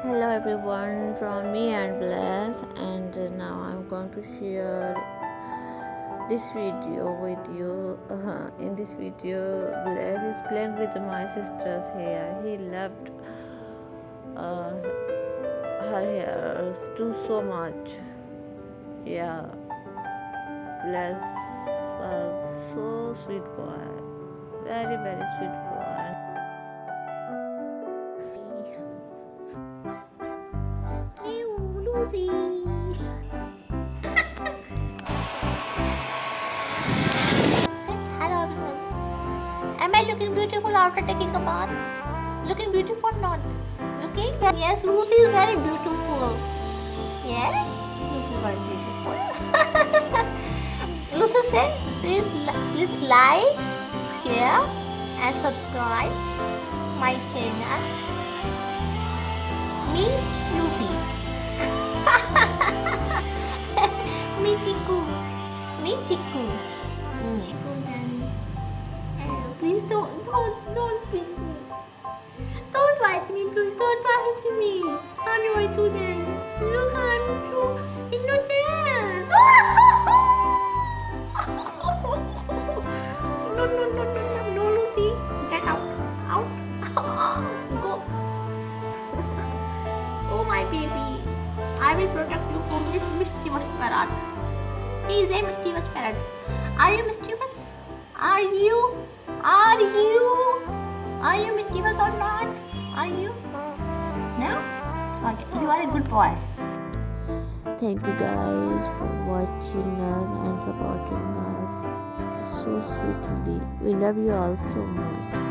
Hello everyone from me and Bless, and now I'm going to share this video with you. In this video, Bless is playing with my sister's hair. He loved uh, her hair too so much. Yeah, Bless was so sweet boy, very very sweet boy. Ew, Lucy. Hello everyone. Am I looking beautiful after taking a bath? Looking beautiful or not? Looking? Yes, Lucy is very beautiful. Yes? Lucy is very beautiful. Lucy said, please like, share and subscribe my channel. Me, Lucy. Me, Chiku. Me, Chiku. Please don't beat me. Don't bite me, please don't bite me. I'm your student. Look, I'm so innocent. No, Lucy. Get out. Out. Go. Oh, my baby. I will protect you from this mischievous parrot. He is a mischievous parrot. Are you mischievous? Are you? Are you mischievous or not? Are you? No? Okay, you are a good boy. Thank you guys for watching us and supporting us so sweetly. We love you all so much.